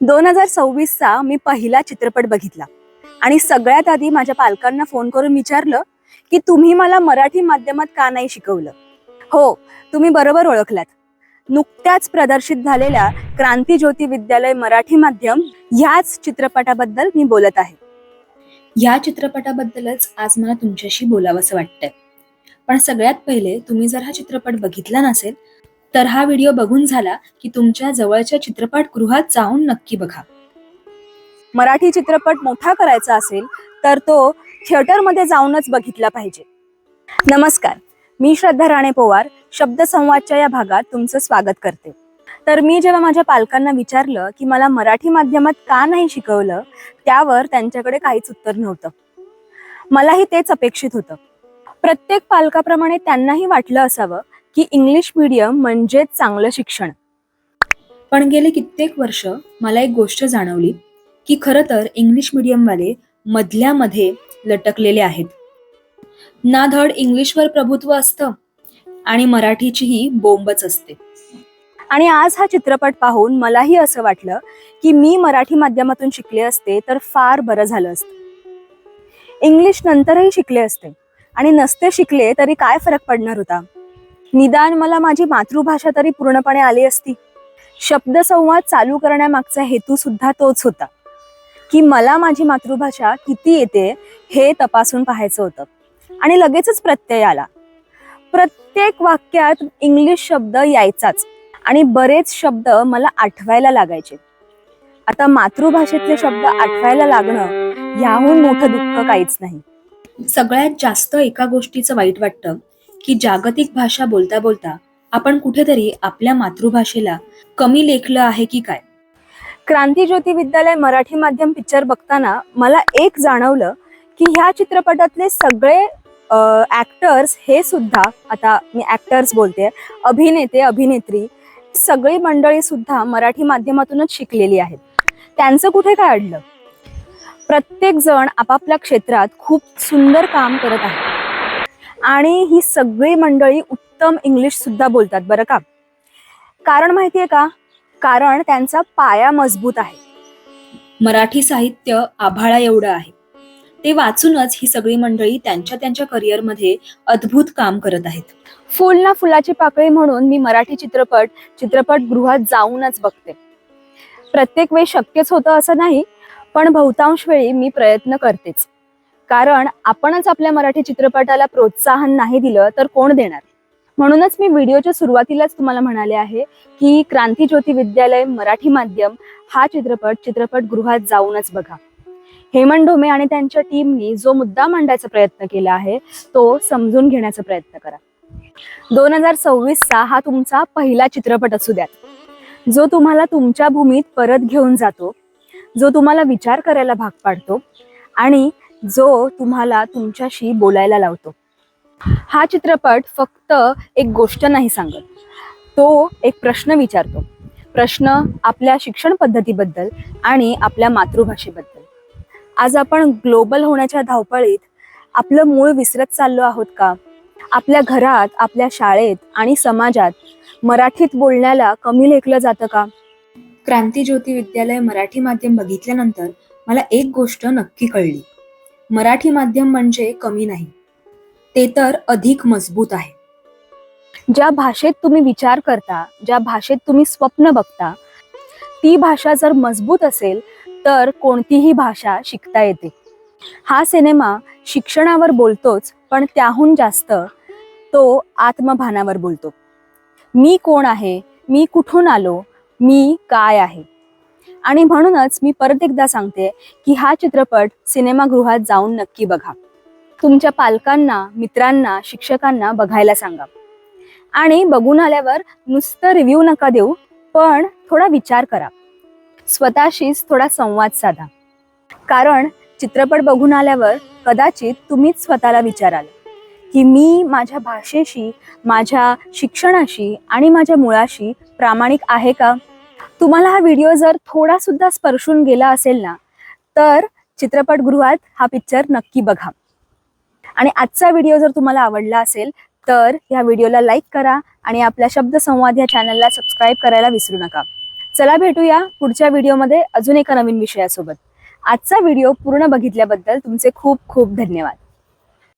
2026चा मी पहिला चित्रपट बघितला आणि सगळ्यात आधी माझ्या पालकांना फोन करून विचारलं की तुम्ही मला मराठी माध्यमात का नाही शिकवलं. हो, तुम्ही बरोबर ओळखलात. नुकत्याच प्रदर्शित झालेल्या क्रांतीज्योती विद्यालय मराठी माध्यम ह्याच चित्रपटाबद्दल मी बोलत आहे. या चित्रपटाबद्दलच आज मला तुमच्याशी बोलावंसं वाटतंय. पण सगळ्यात पहिले तुम्ही जर हा चित्रपट बघितला नसेल तर हा व्हिडिओ बघून झाला की तुमच्या जवळच्या चित्रपटगृहात जाऊन नक्की बघा. मराठी चित्रपट मोठा करायचा असेल तर तो थिएटरमध्ये जाऊनच बघितला पाहिजे. नमस्कार, मी श्रद्धा राणे पोवार शब्दसंवादच्या या भागात तुमचं स्वागत करते. तर मी जेव्हा माझ्या पालकांना विचारलं की मला मराठी माध्यमात का नाही शिकवलं, त्यावर त्यांच्याकडे काहीच उत्तर नव्हतं. मलाही तेच अपेक्षित होतं. प्रत्येक पालकाप्रमाणे त्यांनाही वाटलं असावं की इंग्लिश मीडियम म्हणजेच चांगलं शिक्षण. पण गेले कित्येक वर्ष मला एक गोष्ट जाणवली की खरं तर इंग्लिश मीडियमवाले मधल्या मध्ये लटकलेले आहेत. ना धड इंग्लिशवर प्रभुत्व असतं आणि मराठीचीही बोंबच असते. आणि आज हा चित्रपट पाहून मलाही असं वाटलं की मी मराठी माध्यमातून शिकले असते तर फार बरं झालं असतं. इंग्लिश नंतरही शिकले असते आणि नसते शिकले तरी काय फरक पडणार होता. निदान मला माझी मातृभाषा तरी पूर्णपणे आली असती. शब्दसंवाद चालू करण्यामागचा हेतू सुद्धा तोच होता की मला माझी मातृभाषा किती येते हे तपासून पाहायचं होतं. आणि लगेचच प्रत्यय आला. प्रत्येक वाक्यात इंग्लिश शब्द यायचाच आणि बरेच शब्द मला आठवायला लागायचे. आता मातृभाषेतले शब्द आठवायला लागणं याहून मोठं दुःख काहीच नाही. सगळ्यात जास्त एका गोष्टीचं वाईट वाटतं की जागतिक भाषा बोलता बोलता आपण कुठेतरी आपल्या मातृभाषेला कमी लेखलं आहे की काय. क्रांतीज्योती विद्यालय मराठी माध्यम पिक्चर बघताना मला एक जाणवलं की ह्या चित्रपटातले सगळे ऍक्टर्स हे सुद्धा, आता मी ऍक्टर्स बोलते, अभिनेते अभिनेत्री, सगळी मंडळी सुद्धा मराठी माध्यमातूनच शिकलेली आहेत. त्यांचं कुठे काय अडलं. प्रत्येक जण आपापल्या क्षेत्रात खूप सुंदर काम करत आहे आणि ही सगळी मंडळी उत्तम इंग्लिश सुद्धा बोलतात बरं का. कारण माहितीये का, कारण त्यांचा पाया मजबूत आहे. मराठी साहित्य आभाळा एवढं आहे. ते वाचूनच ही सगळी मंडळी त्यांच्या त्यांच्या करिअरमध्ये अद्भुत काम करत आहेत. फुल ना फुलाची पाकळी म्हणून मी मराठी चित्रपटगृहात जाऊनच बघते. प्रत्येक वेळी शक्यच होतं असं नाही, पण बहुतांश वेळी मी प्रयत्न करतेच. कारण आपणच आपल्या मराठी चित्रपटाला प्रोत्साहन नाही दिलं तर कोण देणार. म्हणूनच मी व्हिडिओच्या सुरुवातीलाच तुम्हाला म्हणाले आहे की क्रांतीज्योती विद्यालय मराठी माध्यम हा चित्रपटगृहात जाऊनच बघा. हेमंत ढोमे आणि त्यांच्या टीमनी जो मुद्दा मांडायचा प्रयत्न केला आहे तो समजून घेण्याचा प्रयत्न करा. 2026चा हा तुमचा पहिला चित्रपट असू द्यात, जो तुम्हाला तुमच्या भूमीत परत घेऊन जातो, जो तुम्हाला विचार करायला भाग पाडतो आणि जो तुम्हाला तुमच्याशी बोलायला लावतो. हा चित्रपट फक्त एक गोष्ट नाही सांगत, तो एक प्रश्न विचारतो. प्रश्न आपल्या शिक्षण पद्धतीबद्दल आणि आपल्या मातृभाषेबद्दल. आज आपण ग्लोबल होण्याच्या धावपळीत आपलं मूळ विसरत चाललो आहोत का. आपल्या घरात, आपल्या शाळेत आणि समाजात मराठीत बोलण्याला कमी लेखलं जातं का. क्रांतीज्योती विद्यालय मराठी माध्यम बघितल्यानंतर मला एक गोष्ट नक्की कळली. मराठी माध्यम म्हणजे कमी नाही, ते तर अधिक मजबूत आहे. ज्या भाषेत तुम्ही विचार करता, ज्या भाषेत तुम्ही स्वप्न बघता, ती भाषा जर मजबूत असेल तर कोणतीही भाषा शिकता येते. हा सिनेमा शिक्षणावर बोलतोच, पण त्याहून जास्त तो आत्मभानावर बोलतो. मी कोण आहे, मी कुठून आलो, मी काय आहे. आणि म्हणूनच मी परत एकदा सांगते की हा चित्रपट सिनेमागृहात जाऊन नक्की बघा. तुमच्या पालकांना, मित्रांना, शिक्षकांना बघायला सांगा. आणि बघून आल्यावर नुसतं रिव्ह्यू नका देऊ, पण थोडा विचार करा. स्वतःशीच थोडा संवाद साधा. कारण चित्रपट बघून आल्यावर कदाचित तुम्हीच स्वतःला विचाराल की मी माझ्या भाषेशी, माझ्या शिक्षणाशी आणि माझ्या मुळाशी प्रामाणिक आहे का. तुम्हाला हा व्हिडिओ जर थोडा सुद्धा स्पर्शून गेला असेल ना, तर चित्रपटगृहात हा पिक्चर नक्की बघा. आणि आजचा व्हिडिओ जर तुम्हाला आवडला असेल तर या व्हिडिओला लाईक करा आणि आपल्या शब्दसंवाद या चॅनलला सबस्क्राईब करायला विसरू नका. चला भेटूया पुढच्या व्हिडिओमध्ये अजून एका नवीन विषयासोबत. आजचा व्हिडिओ पूर्ण बघितल्याबद्दल तुमचे खूप खूप धन्यवाद.